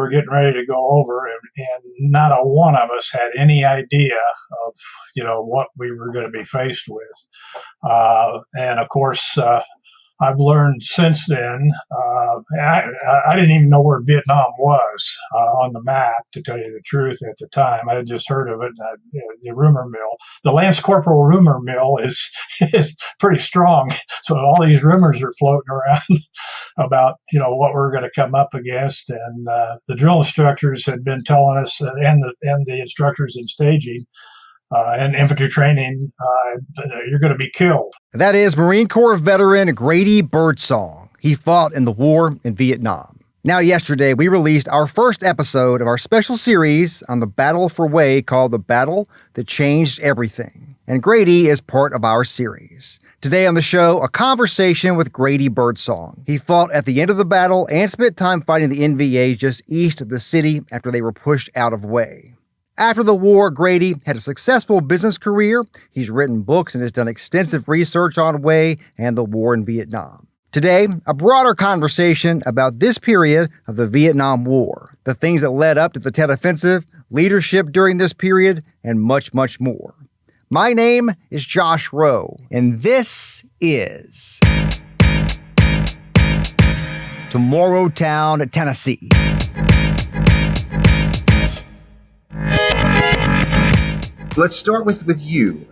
were getting ready to go over, and not a one of us had any idea of, what we were going to be faced with. And of course, I've learned since then. I didn't even know where Vietnam was on the map, to tell you the truth, at the time. I had just heard of it. The rumor mill, the Lance Corporal rumor mill, is pretty strong. So all these rumors are floating around about what we're going to come up against, and the drill instructors had been telling us, and the instructors in staging. And infantry training, you're going to be killed. That is Marine Corps veteran Grady Birdsong. He fought in the war in Vietnam. Now, yesterday, we released our first episode of our special series on the Battle for Hue, called The Battle That Changed Everything. And Grady is part of our series. Today on the show, a conversation with Grady Birdsong. He fought at the end of the battle and spent time fighting the NVA just east of the city after they were pushed out of Hue. After the war, Grady had a successful business career. He's written books and has done extensive research on Hue and the war in Vietnam. Today, a broader conversation about this period of the Vietnam War, the things that led up to the Tet Offensive, leadership during this period, and much, much more. My name is Josh Roe, and this is Tomorrowtown, Tennessee. Let's start with you.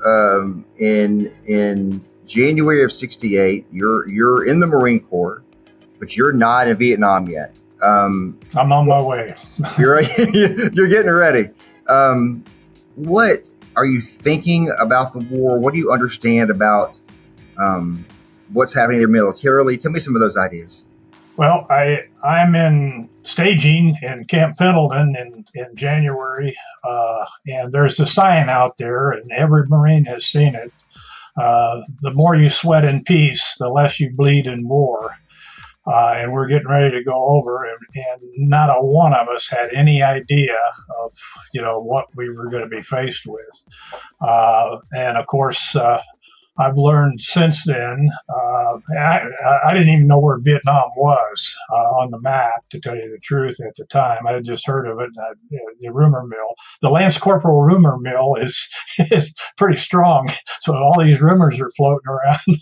In January of '68, you're in the Marine Corps, but you're not in Vietnam yet. I'm on my way. You're getting ready. What are you thinking about the war? What do you understand about what's happening there militarily? Tell me some of those ideas. Well, I'm in staging in Camp Pendleton in January, and there's a sign out there, and every Marine has seen it. The more you sweat in peace, the less you bleed in war. And we're getting ready to go over, and not a one of us had any idea of, what we were going to be faced with. And of course, I've learned since then, I didn't even know where Vietnam was on the map, to tell you the truth, at the time. I had just heard of it. The rumor mill, the Lance Corporal rumor mill, is pretty strong. So all these rumors are floating around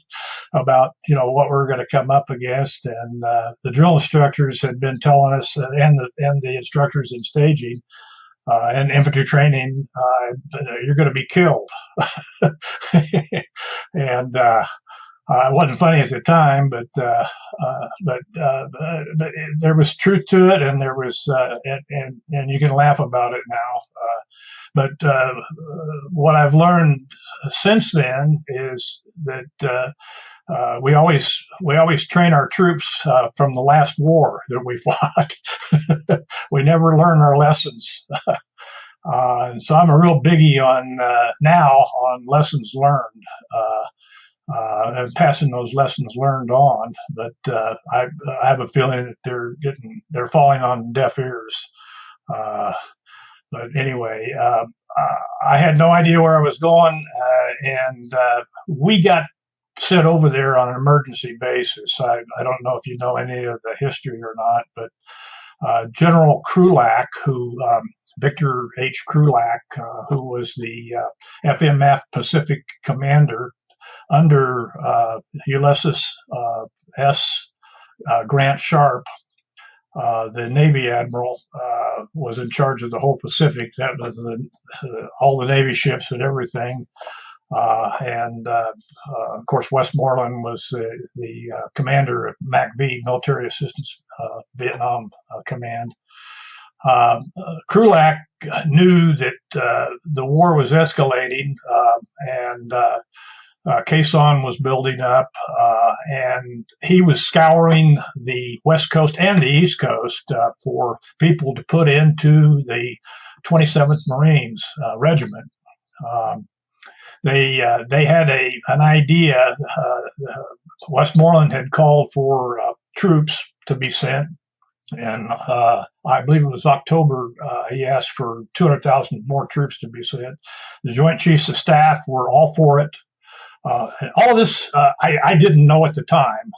about, what we're going to come up against. And the drill instructors had been telling us, and the instructors in staging, and infantry training, you're going to be killed. And it wasn't funny at the time, but there was truth to it, and there was, and you can laugh about it now. But what I've learned since then is that we always train our troops from the last war that we fought. We never learn our lessons. And so I'm a real biggie on lessons learned, and passing those lessons learned on. But I have a feeling that they're falling on deaf ears. But anyway, I had no idea where I was going, and we got sent over there on an emergency basis. I don't know if you know any of the history or not, but General Krulak, Victor H. Krulak, who was the FMF Pacific commander under Ulysses S. Grant Sharp, the Navy admiral, was in charge of the whole Pacific. That was all the Navy ships and everything. And of course, Westmoreland was the commander of MACV, Military Assistance Vietnam Command. Krulak knew that the war was escalating, and Quezon was building up, and he was scouring the West Coast and the East Coast for people to put into the 27th Marines Regiment. They had an idea. Westmoreland had called for troops to be sent, and I believe it was October. He asked for 200,000 more troops to be sent. The Joint Chiefs of Staff were all for it. And all this I didn't know at the time,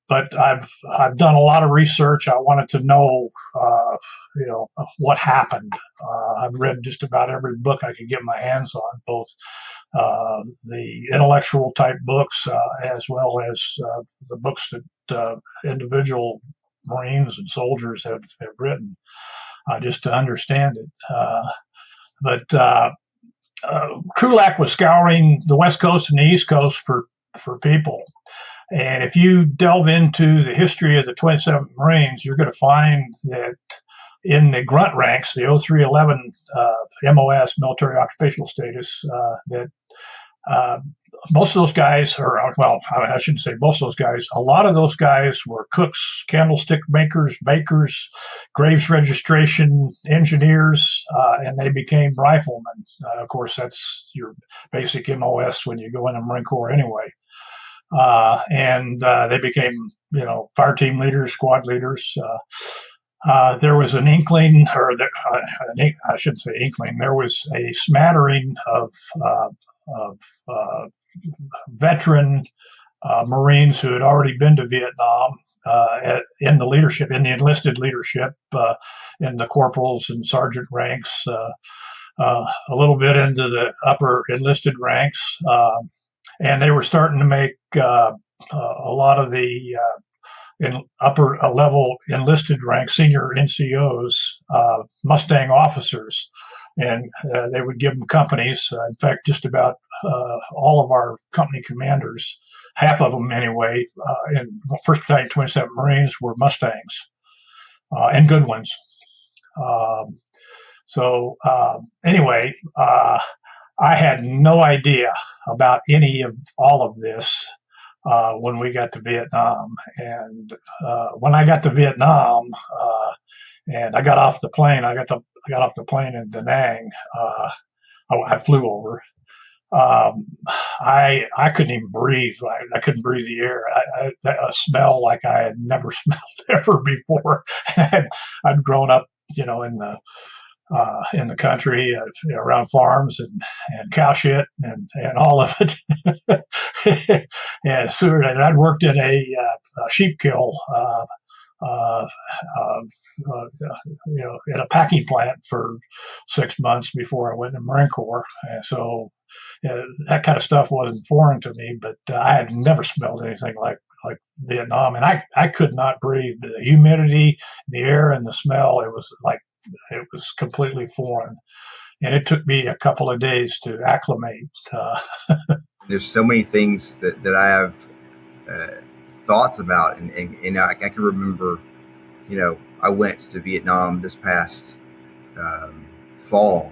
but I've done a lot of research. I wanted to know, what happened. I've read just about every book I could get my hands on, both the intellectual type books as well as the books that individual Marines and soldiers have written, just to understand it. But Krulak was scouring the West Coast and the East Coast for people. And if you delve into the history of the 27th Marines, you're going to find that in the grunt ranks, the 0311 MOS, military occupational status, that most of those guys, I shouldn't say most of those guys, a lot of those guys were cooks, candlestick makers, bakers, graves registration engineers, and they became riflemen. Of course, that's your basic MOS when you go in the Marine Corps anyway. And they became, fire team leaders, squad leaders. There was an inkling, I shouldn't say inkling, there was a smattering of veteran Marines who had already been to Vietnam in the leadership, in the enlisted leadership, in the corporals and sergeant ranks, a little bit into the upper enlisted ranks. And they were starting to make a lot of the upper level enlisted ranks, senior NCOs, Mustang officers, and they would give them companies. In fact, just about all of our company commanders, half of them anyway, in 1st Battalion 27 Marines were Mustangs, and good ones. Anyway, I had no idea about any of all of this when we got to Vietnam. And when I got to Vietnam, and I got off the plane, I got off the plane in Da Nang. I flew over. I couldn't even breathe. I couldn't breathe the air. A smell like I had never smelled ever before. I'd grown up, in the country, around farms and cow shit and all of it. And I'd worked in a sheep kill, in a packing plant for 6 months before I went in the Marine Corps. And so that kind of stuff wasn't foreign to me, but I had never smelled anything like Vietnam, and I could not breathe. The humidity, the air, and the smell, it was completely foreign, and it took me a couple of days to acclimate. There's so many things that I have thoughts about, and I can remember, I went to Vietnam this past fall,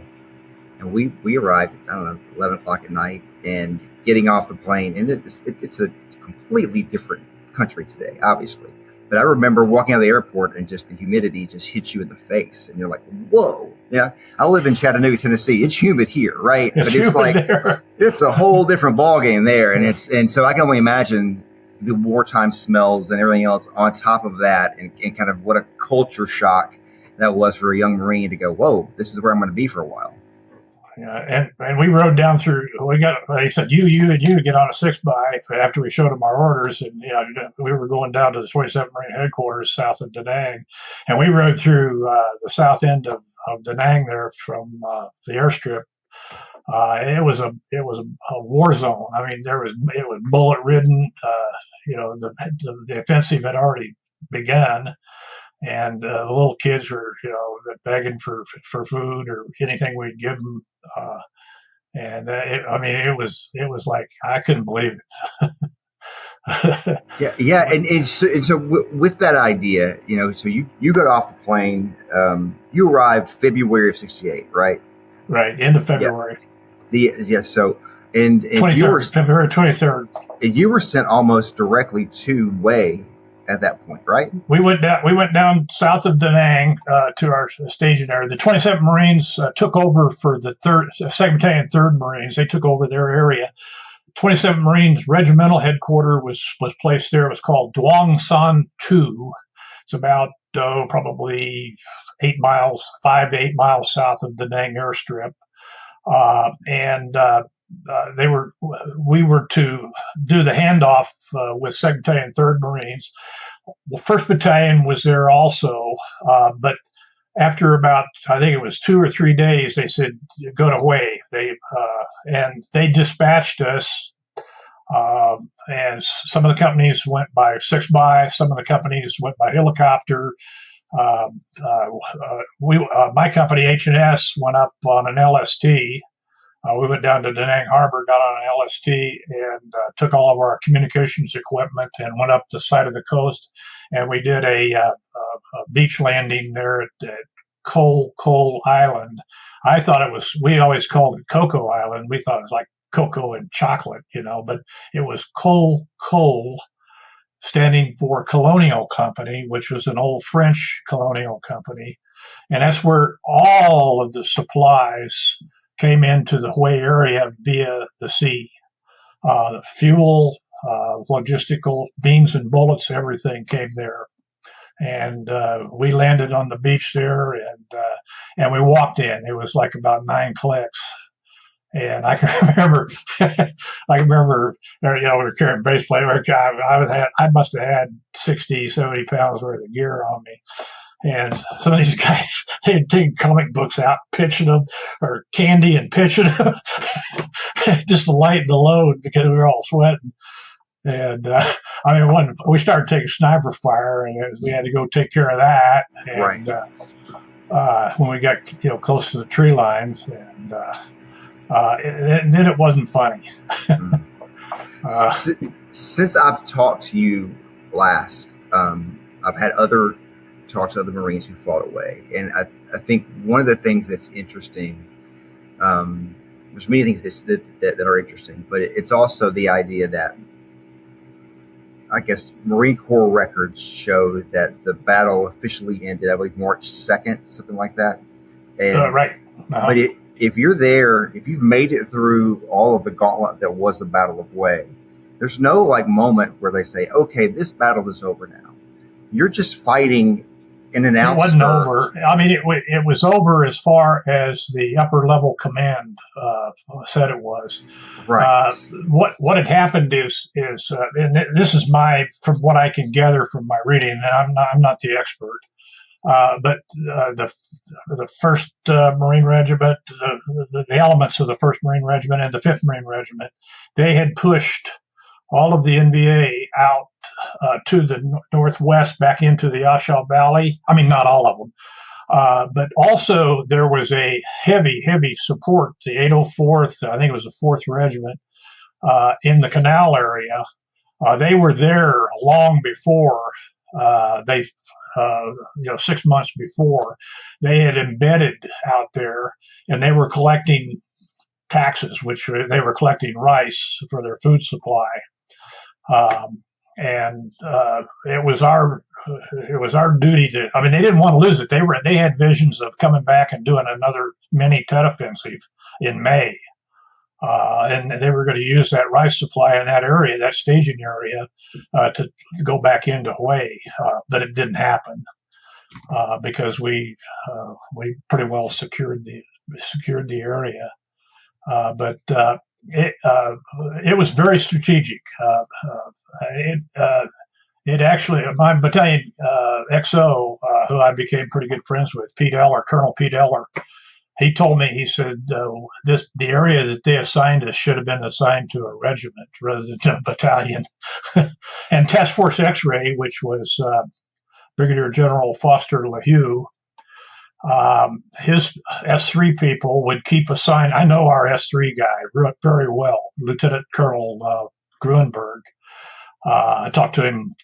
and we arrived, I don't know, 11 o'clock at night, and getting off the plane, and it's a completely different country today, obviously. But I remember walking out of the airport and just the humidity just hits you in the face. And you're like, whoa. Yeah. I live in Chattanooga, Tennessee. It's humid here, right? But it's like, it's a whole different ballgame there. And so I can only imagine the wartime smells and everything else on top of that, and kind of what a culture shock that was for a young Marine to go, whoa, this is where I'm going to be for a while. Yeah, and we rode down through. They said you get on a 6x after we showed them our orders, and we were going down to the 27th Marine headquarters south of Da Nang, and we rode through the south end of Da Nang there from the airstrip. It was a war zone. I mean, it was bullet ridden. The offensive had already begun. And the little kids were, begging for food or anything we'd give them. It was like, I couldn't believe it. Yeah. And so with that idea, so you got off the plane, you arrived February of 68, right? Right. End of February. So, and you were February 23rd. And you were sent almost directly to Hue at that point, right? We went down south of Da Nang to our staging area. The 27th Marines took over for the 2nd Battalion, 3rd Marines. They took over their area. 27th Marines regimental headquarters was placed there. It was called Duong San 2. It's about probably 5 to 8 miles south of Da Nang airstrip. And we were to do the handoff with 2nd Battalion, 3rd Marines. The 1st Battalion was there also, but after about, I think it was 2 or 3 days, they said, go to Hue. And they dispatched us. And some of the companies went by 6x, some of the companies went by helicopter. My company, H&S, went up on an LST. We went down to Da Nang Harbor, got on an LST, and took all of our communications equipment and went up the side of the coast. And we did a beach landing there at Coal Island. I thought it was, we always called it Cocoa Island. We thought it was like cocoa and chocolate, but it was Coal, standing for Colonial Company, which was an old French colonial company. And that's where all of the supplies came into the Hue area via the sea. Fuel, logistical, beans and bullets, everything came there. And we landed on the beach there, and we walked in. It was like about 9 clicks. And I can remember, we were carrying base plate. I must have had 60, 70 pounds worth of gear on me. And some of these guys, they had taken comic books out, pitching them, or candy and pitching them, just to lighten the load because we were all sweating. And when we started taking sniper fire, and we had to go take care of that. And when we got close to the tree lines, and then it wasn't funny. Since I've talked to you last, I've had other talks to other Marines who fought away, and I think one of the things that's interesting, there's many things that are interesting, but it's also the idea that, I guess, Marine Corps records show that the battle officially ended, I believe, March 2nd, something like that. And, right. Uh-huh. But if you're there, if you've made it through all of the gauntlet that was the Battle of Hue, there's no moment where they say, okay, this battle is over now. You're just fighting in and out. It wasn't over. It was over as far as the upper level command said it was. Right. What had happened is, and this is from what I can gather from my reading, and I'm not the expert. But the 1st Marine Regiment, the elements of the 1st Marine Regiment and the 5th Marine Regiment, they had pushed all of the NVA out to the northwest back into the Ashau Valley. Not all of them. But also there was a heavy support, the 804th, I think it was the 4th Regiment, in the canal area. They were there long before 6 months before. They had embedded out there, and they were collecting taxes, which they were collecting rice for their food supply. It was our duty to, they didn't want to lose it. They had visions of coming back and doing another mini Tet Offensive in May. And they were going to use that rice supply in that area, that staging area, to go back into Hue, but it didn't happen because we pretty well secured the area. But it was very strategic. It actually, my battalion XO, who I became pretty good friends with, Colonel Pete Eller. He told me, he said, the area that they assigned us should have been assigned to a regiment rather than a battalion. And Task Force X-Ray, which was Brigadier General Foster LaHue, his S3 people would keep assigned. I know our S3 guy very well, Lieutenant Colonel Gruenberg. I talked to him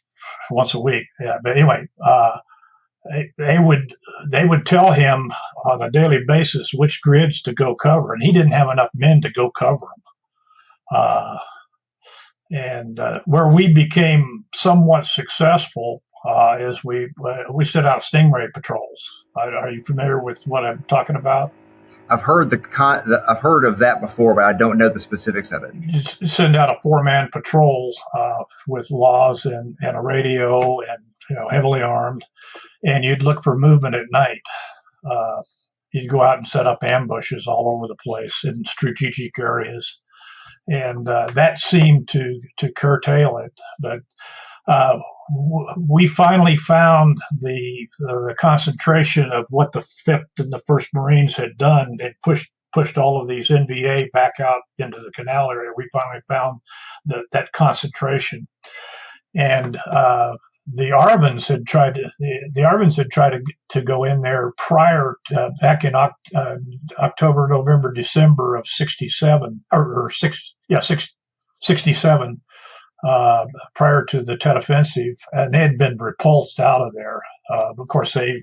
once a week. Yeah, but anyway, they would tell him on a daily basis which grids to go cover, and he didn't have enough men to go cover them. And where we became somewhat successful is we set out stingray patrols. Are you familiar with what I'm talking about? I've heard I've heard of that before, but I don't know the specifics of it. You send out a 4-man patrol with laws and a radio, and heavily armed, and you'd look for movement at night. You'd go out and set up ambushes all over the place in strategic areas. and that seemed to curtail it. But we finally found the concentration of what the 5th and the 1st Marines had done. It pushed all of these NVA back out into the canal area. We finally found that concentration, and the Arvins had tried to go in there prior to, back in October, November, December of '67 or 67. Prior to the Tet Offensive, and they had been repulsed out of there. Of course, they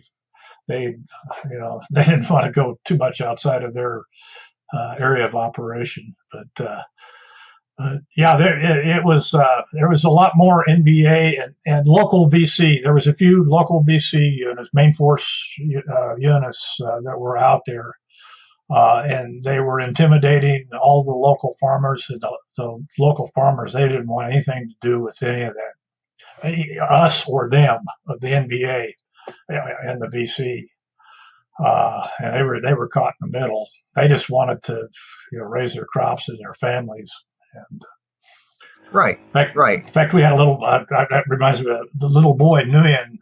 didn't want to go too much outside of their area of operation. But yeah, there was a lot more NVA and local VC. There was a few local VC units, main force units that were out there. And they were intimidating all the local farmers. The local farmers, they didn't want anything to do with any of that, us or them, of the NVA and the VC. And they were caught in the middle. They just wanted to raise their crops and their families. And right. In fact, we had a little. That reminds me of the little boy Nguyen.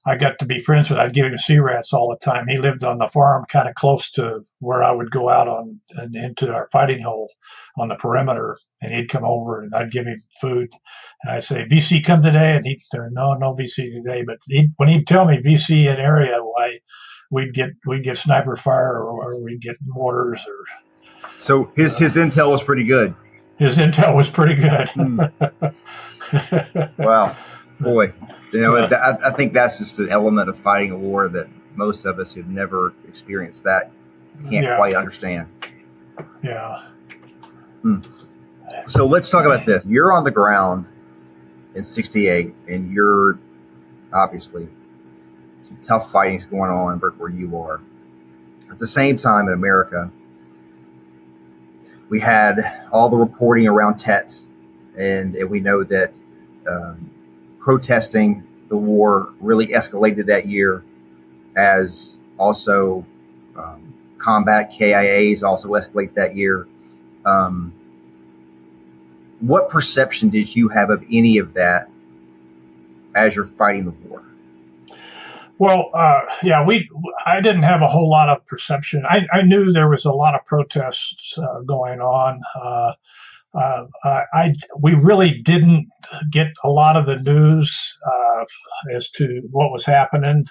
I got to be friends with. I'd give him sea rats all the time. He lived on the farm, kind of close to where I would go out on and into our fighting hole on the perimeter, and he'd come over and I'd give him food, and I'd say, "VC come today?" And he'd say, "No VC today." But when he'd tell me VC in area, why we'd get sniper fire or we'd get mortars or. So his intel was pretty good. His intel was pretty good. Wow, boy. I think that's just an element of fighting a war that most of us who've never experienced that can't quite understand. Yeah. So let's talk about this. You're on the ground in '68, and you're obviously some tough fighting's going on where you are. At the same time in America, we had all the reporting around Tet, and we know that protesting the war really escalated that year, as also combat KIAs also escalate that year. What perception did you have of any of that as you're fighting the war? Well, I didn't have a whole lot of perception. I knew there was a lot of protests going on. We really didn't get a lot of the news as to what was happening.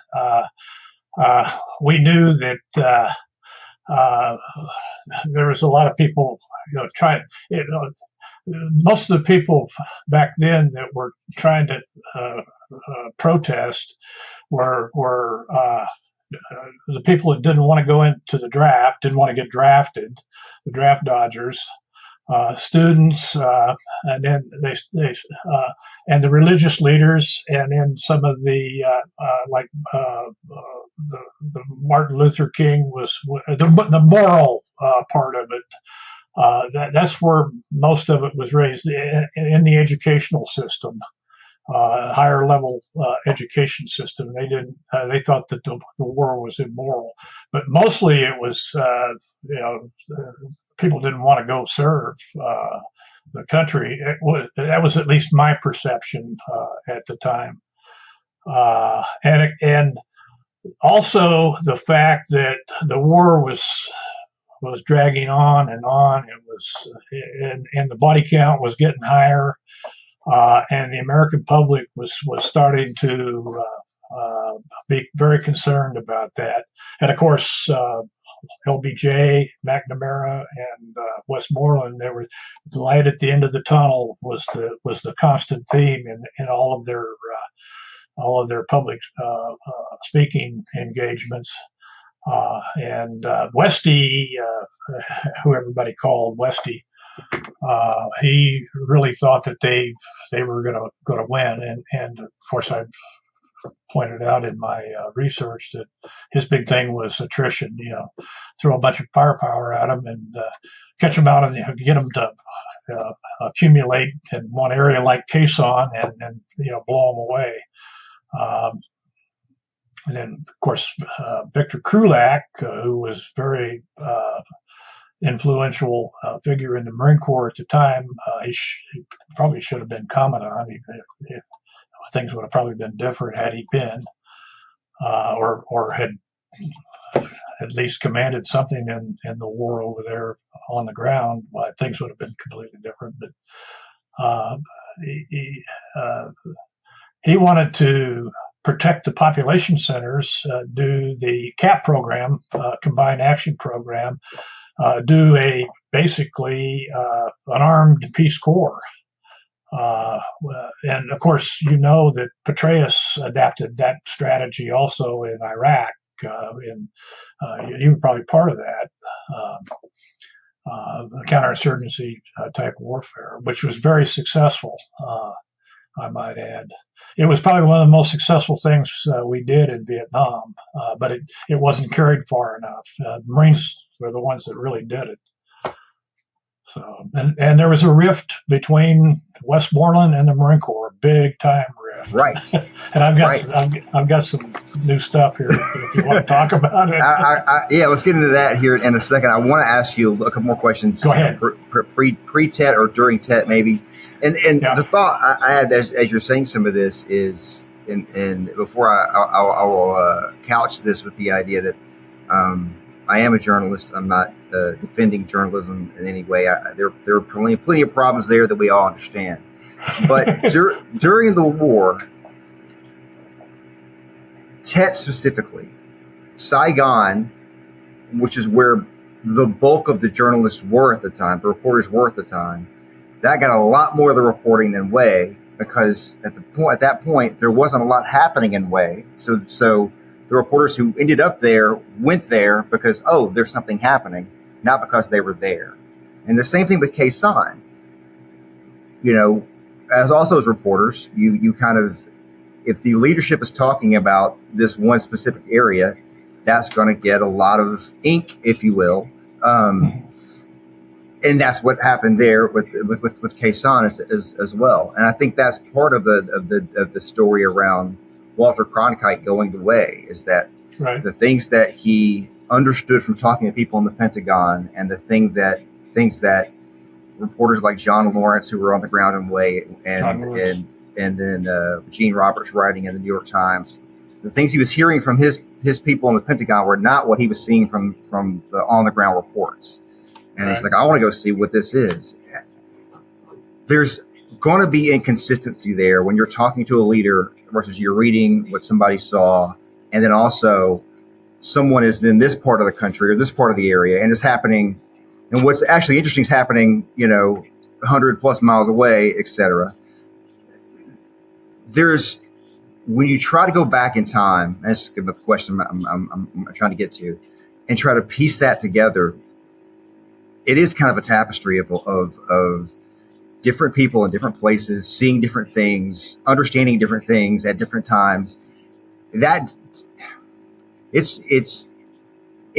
We knew that there was a lot of people, trying. Most of the people back then that were trying to protest were the people that didn't want to go into the draft, didn't want to get drafted, the draft dodgers. Students, and then and the religious leaders, and then some of the the Martin Luther King was the moral part of it. That's where most of it was raised in the educational system, higher level education system. They thought that the war was immoral, but mostly it was people didn't want to go serve the country. That was at least my perception at the time, and also the fact that the war was dragging on and on. It was, and the body count was getting higher, and the American public was starting to be very concerned about that. And of course, LBJ, McNamara, and Westmoreland, there was the light at the end of the tunnel was the constant theme in all of their public speaking engagements. And Westy, who everybody called Westy, he really thought that they were going to win, and of course I've pointed out in my research that his big thing was attrition. Throw a bunch of firepower at them and catch them out and get them to accumulate in one area like Quezon and blow them away. And then, of course, Victor Krulak, who was very influential figure in the Marine Corps at the time. He probably should have been commandant. If things would have probably been different had he been, or had at least commanded something in the war over there on the ground. Well, things would have been completely different. But uh, he, he wanted to protect the population centers, do the CAP program, Combined Action Program, do basically an armed Peace Corps. And of course, that Petraeus adapted that strategy also in Iraq, and you were probably part of that. Counterinsurgency type warfare, which was very successful, I might add. It was probably one of the most successful things we did in Vietnam, but it wasn't carried far enough. The Marines were the ones that really did it. So, and there was a rift between Westmoreland and the Marine Corps, big time rift. Right. And I've got some new stuff here if you want to talk about it. Yeah, let's get into that here in a second. I want to ask you a couple more questions. Go ahead. Pre-Tet or during Tet, maybe. And the thought I had as you're saying some of this is, and before I will couch this with the idea that I am a journalist. I'm not defending journalism in any way. There are plenty of problems there that we all understand. But during the war, Tet specifically, Saigon, which is where the bulk of the journalists were at the time, the reporters were at the time, that got a lot more of the reporting than Hue, because at that point there wasn't a lot happening in Hue. So the reporters who ended up there went there because, there's something happening, not because they were there. And the same thing with Khe Sanh. As reporters, you kind of, if the leadership is talking about this one specific area, that's going to get a lot of ink, if you will. And that's what happened there with Khe Sanh as well. And I think that's part of the story around Walter Cronkite going to Hue, is that the things that he understood from talking to people in the Pentagon, and the things that reporters like John Lawrence, who were on the ground in Hue, and then Gene Roberts writing in the New York Times, the things he was hearing from his people in the Pentagon were not what he was seeing from the on the ground reports. And he's like, I want to go see what this is. There's going to be inconsistency there when you're talking to a leader versus you're reading what somebody saw, and then also someone is in this part of the country or this part of the area, and it's happening. And what's actually interesting is happening, 100 plus miles away, etc. When you try to go back in time, and that's the question I'm trying to get to, and try to piece that together, it is kind of a tapestry of different people in different places, seeing different things, understanding different things at different times. It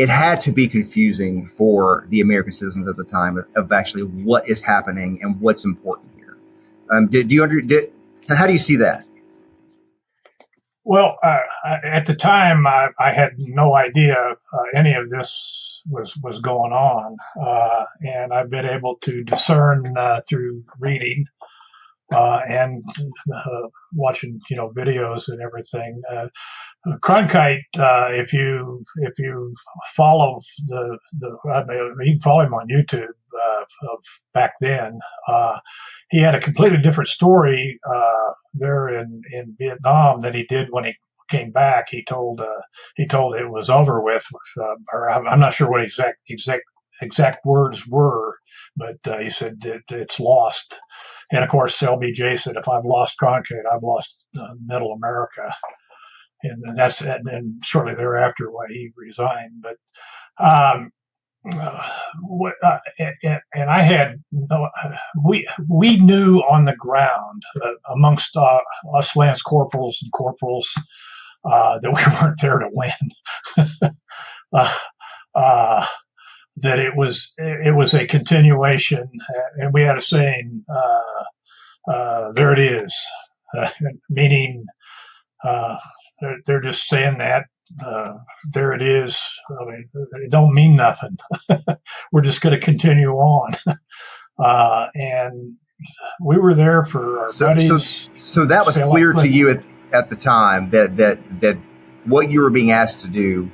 had to be confusing for the American citizens at the time of actually what is happening and what's important here. How do you see that? Well, at the time, I had no idea any of this was going on, and I've been able to discern through reading and watching, videos and everything. Cronkite, if you follow you can follow him on YouTube of back then. He had a completely different story there in Vietnam than he did when he came back. He told it was over with, or I'm not sure what exact words were, but he said that it's lost. And of course, LBJ said, if I've lost Cronkite, I've lost Middle America. And shortly thereafter, why he resigned. But and I had we knew on the ground amongst us Lance corporals and corporals that we weren't there to win. That it was a continuation, and we had a saying, there it is, meaning they're just saying that there it is. I mean, it don't mean nothing. We're just going to continue on. And we were there for our buddies. So that was clear to you at the time that what you were being asked to do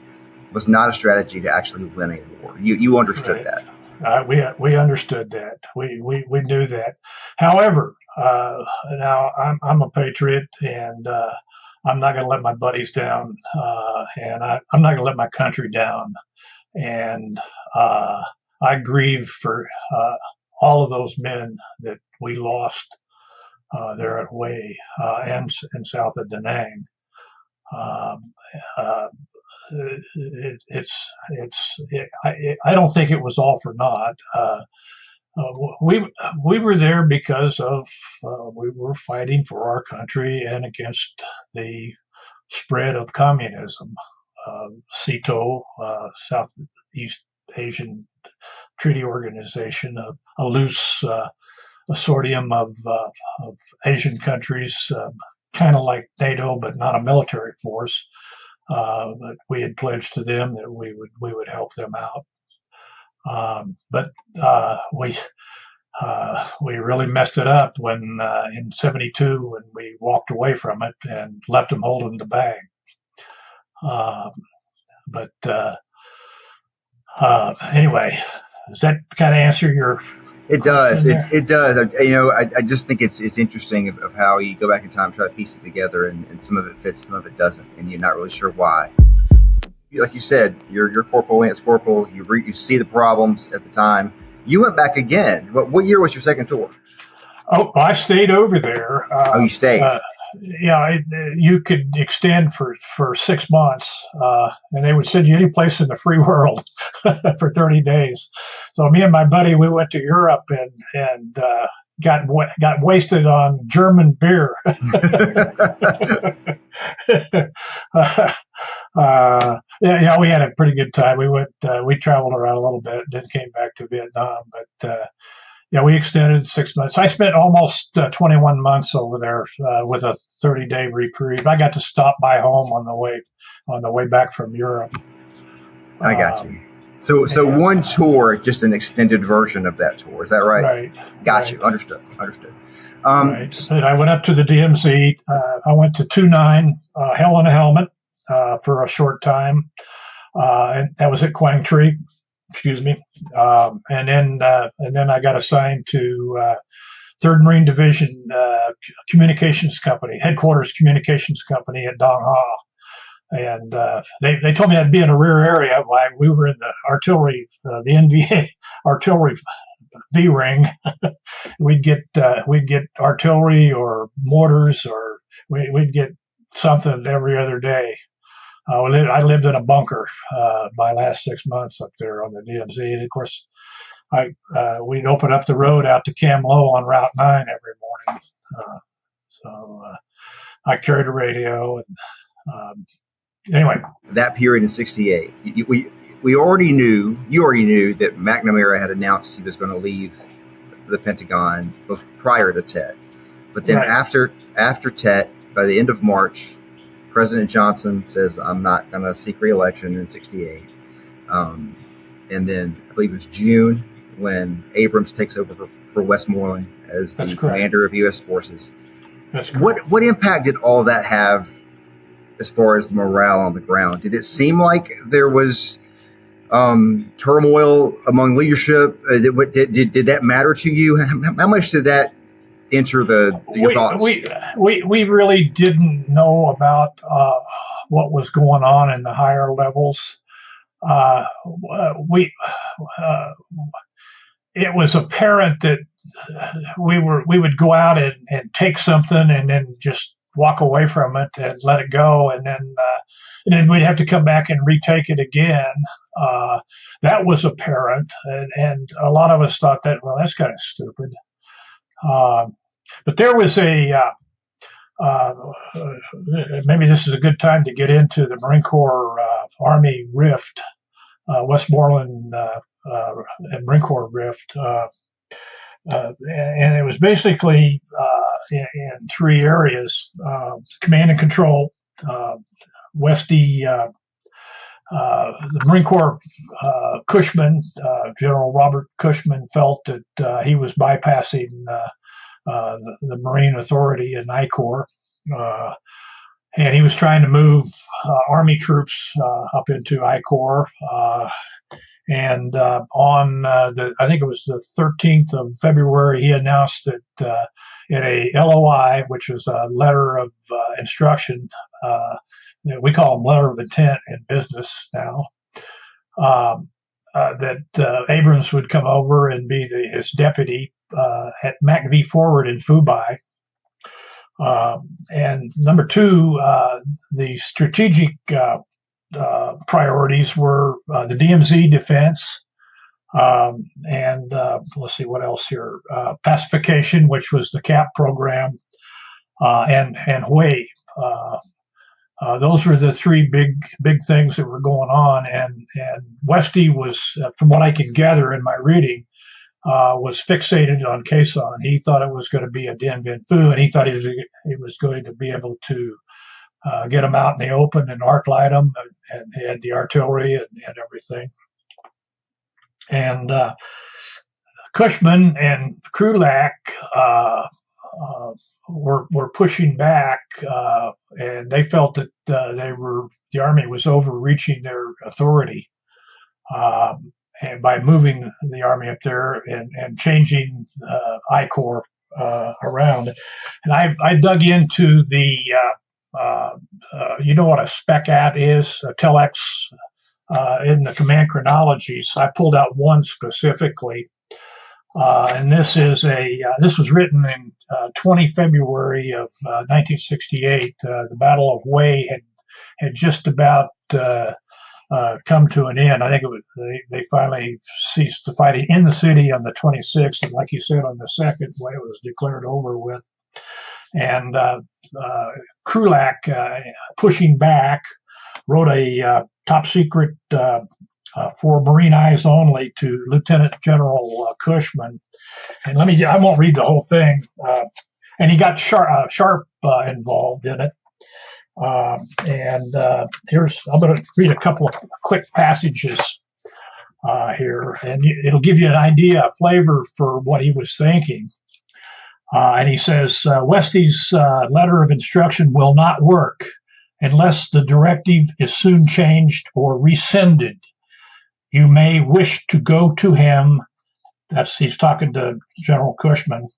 was not a strategy to actually win a war. You understood that. We understood that. We knew that. However, now I'm a patriot, and I'm not going to let my buddies down, and I'm not going to let my country down. And I grieve for all of those men that we lost there at Hue and south of Da Nang. I don't think it was all for naught. We were there because of we were fighting for our country and against the spread of communism. SEATO, Southeast Asian Treaty Organization, a loose consortium of Asian countries, kind of like NATO, but not a military force. But we had pledged to them that we would help them out. But we really messed it up when in '72 when we walked away from it and left them holding the bag. Anyway, does that kind of answer your? It does. It does. I just think it's interesting of how you go back in time, try to piece it together, and some of it fits, some of it doesn't, and you're not really sure why. Like you said, you're corporal, lance corporal. You see the problems at the time. You went back again. What year was your second tour? Oh, I stayed over there. You stayed. You could extend for 6 months, and they would send you any place in the free world for 30 days. So me and my buddy, we went to Europe and got wasted on German beer. We had a pretty good time. We traveled around a little bit, then came back to Vietnam, but. We extended 6 months. I spent almost 21 months over there with a 30-day reprieve. I got to stop by home on the way back from Europe. I got you. So one tour, just an extended version of that tour. Is that right? Right. Got you. Understood. Right. And I went up to the DMZ. I went to 29 Hell in a Helmet for a short time, and that was at Quang Tri. Excuse me. And then I got assigned to 3rd Marine Division Communications Company, Headquarters Communications Company at Dong Ha. And they told me I'd be in a rear area while we were in the artillery, the NVA artillery V ring. we'd get artillery or mortars, or we'd get something every other day. I lived in a bunker my last 6 months up there on the DMZ, and of course, we'd open up the road out to Cam Low on Route 9 every morning. So I carried a radio, and anyway. That period in '68, you already knew that McNamara had announced he was going to leave the Pentagon prior to Tet, but then after Tet, by the end of March, President Johnson says, I'm not going to seek re-election in '68. And then I believe it was June when Abrams takes over for Westmoreland as the commander of U.S. forces. That's correct. What impact did all that have as far as the morale on the ground? Did it seem like there was turmoil among leadership? Did that matter to you? How much did that enter your thoughts? We really didn't know about what was going on in the higher levels. It was apparent that we would go out and take something and then just walk away from it and let it go, and then we'd have to come back and retake it again. That was apparent, and a lot of us thought that, well, that's kind of stupid. But there was maybe this is a good time to get into the Marine Corps Army Rift, Westmoreland and Marine Corps Rift. And it was basically in 3 areas: command and control, Westy the Marine Corps Cushman, General Robert Cushman, felt that he was bypassing the Marine Authority and I Corps. And he was trying to move Army troops up into I Corps. And on I think it was the 13th of February, he announced that in a LOI, which is a letter of instruction, we call them letter of intent in business now, that Abrams would come over and be his deputy at MACV Forward in Fubai. And number two, the strategic priorities were the DMZ defense, and let's see what else here, pacification, which was the CAP program, and Hue. Those were the three big things that were going on, and Westy was, from what I can gather in my reading, was fixated on Quezon. He thought it was going to be a Dien Bien Phu, and he thought he was going to be able to get them out in the open and arc light them, and he had the artillery and everything. And Cushman and Krulak were pushing back, and they felt that the Army was overreaching their authority, and by moving the Army up there and changing I Corps around. And I dug into the you know what a spec-at is, a telex in the command chronologies. I pulled out one specifically, and this was written in 20 February of 1968. The Battle of Hue had just about come to an end. I think they finally ceased the fighting in the city on the 26th, and like you said, on the 2nd, it was declared over with. And Krulak, pushing back, wrote a top secret for Marine eyes only to Lieutenant General Cushman. And I won't read the whole thing. And he got Sharp involved in it. I'm going to read a couple of quick passages here, and it'll give you an idea, a flavor for what he was thinking. And he says, Westy's letter of instruction will not work unless the directive is soon changed or rescinded. You may wish to go to him, he's talking to General Cushman,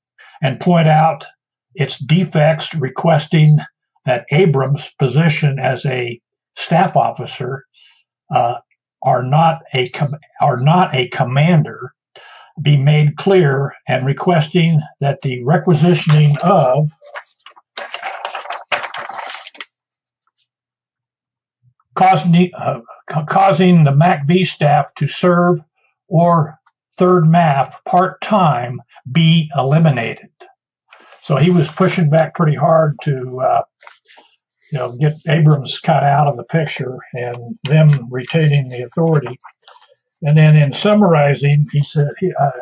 and point out its defects, requesting that Abrams' position as a staff officer are not a commander be made clear, and requesting that the requisitioning of causing the MACV staff to serve or third MAF part-time be eliminated. So he was pushing back pretty hard to get Abrams cut out of the picture and them retaining the authority. And then in summarizing, he said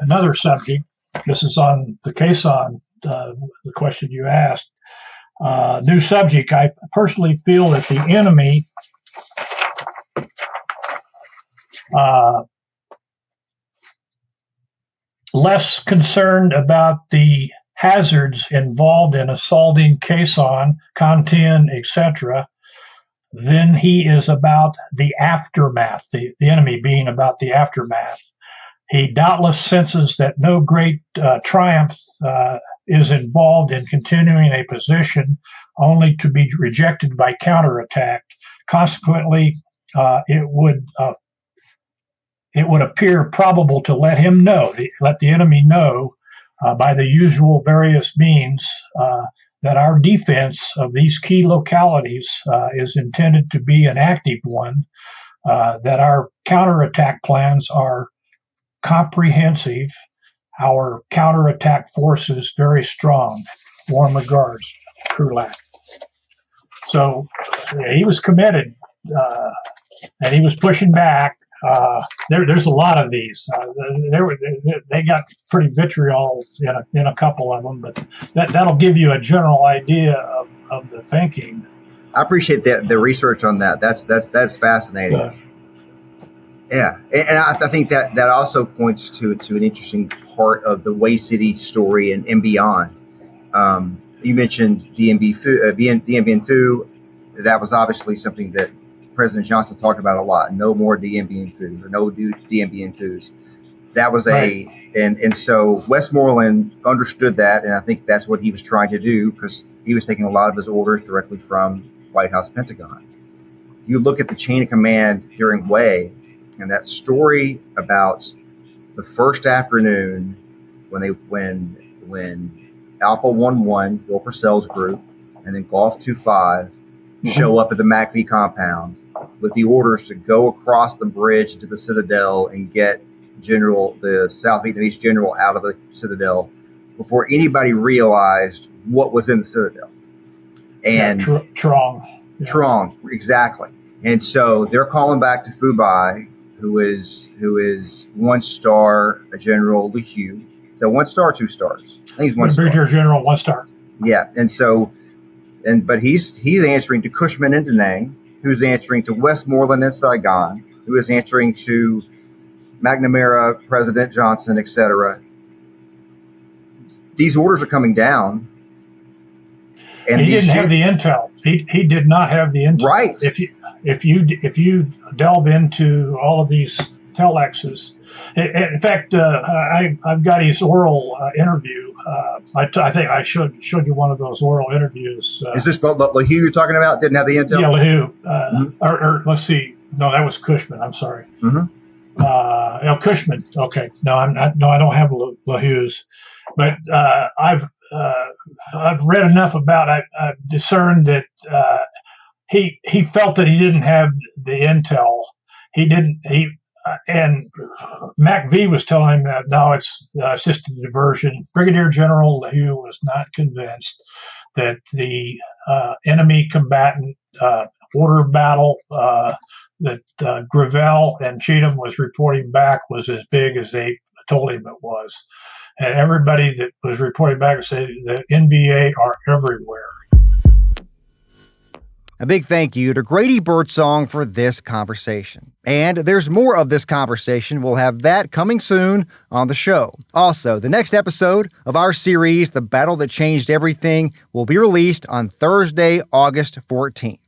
another subject, this is on the Quezon, the question you asked, new subject. I personally feel that the enemy less concerned about the hazards involved in assaulting Quezon, Cantin, etc., than he is about the aftermath, the enemy being about the aftermath. He doubtless senses that no great triumph is involved in continuing a position only to be rejected by counterattack. Consequently, it would appear probable to let the enemy know by the usual various means that our defense of these key localities is intended to be an active one, that our counterattack plans are comprehensive, our counterattack forces very strong. Warm regards, Krulak. So he was committed, and he was pushing back. There's a lot of these. They got pretty vitriol in a couple of them, but that'll give you a general idea of the thinking. I appreciate the research on that. That's fascinating. Yeah, and I think that also points to an interesting part of the Way City story and beyond. You mentioned DMB and Fu. That was obviously something that President Johnson talked about a lot. No more DMB and Fu, or no DMB and Fus. That was Right. and so Westmoreland understood that, and I think that's what he was trying to do, because he was taking a lot of his orders directly from White House Pentagon. You look at the chain of command during Way, and that story about the first afternoon when Alpha 11, Bill Purcell's group, and then Golf 25 show up at the MACV compound with the orders to go across the bridge to the Citadel and get the South Vietnamese general out of the Citadel before anybody realized what was in the Citadel. And Trong. Yeah. Trong, exactly. And so they're calling back to Phu Bai, who is 1 star, a General Le Hue. So 1 star, 2 stars. I think he's 1 star. Brigadier General 1 star. Yeah, and so, but he's answering to Cushman in Da Nang, who's answering to Westmoreland in Saigon, who is answering to McNamara, President Johnson, etc. These orders are coming down, and he didn't have the intel. He did not have the intel. Right. If you delve into all of these telexes, in fact, I've got his oral interview. I think I showed you one of those oral interviews. Is this the Hue you're talking about? Didn't have the intel? Yeah, Hue. Or let's see. No, that was Cushman. I'm sorry. Mm-hmm. Cushman. Okay. No, I'm not. No, I don't have LaHue's, but I've read enough about. I've discerned that he felt that he didn't have the intel. And MacV was telling him that no, it's just a diversion. Brigadier General LaHue was not convinced that the enemy combatant order of battle that Gravel and Cheatham was reporting back was as big as they told him it was. And everybody that was reporting back said the NVA are everywhere. A big thank you to Grady Birdsong for this conversation. And there's more of this conversation. We'll have that coming soon on the show. Also, the next episode of our series, The Battle That Changed Everything, will be released on Thursday, August 14th.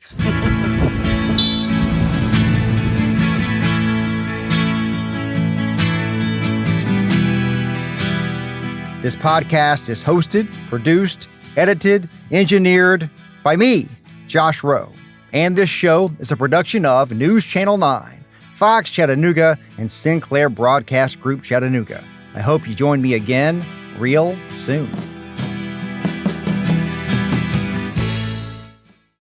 This podcast is hosted, produced, edited, engineered by me, Josh Roe. And this show is a production of News Channel 9, Fox Chattanooga, and Sinclair Broadcast Group Chattanooga. I hope you join me again real soon.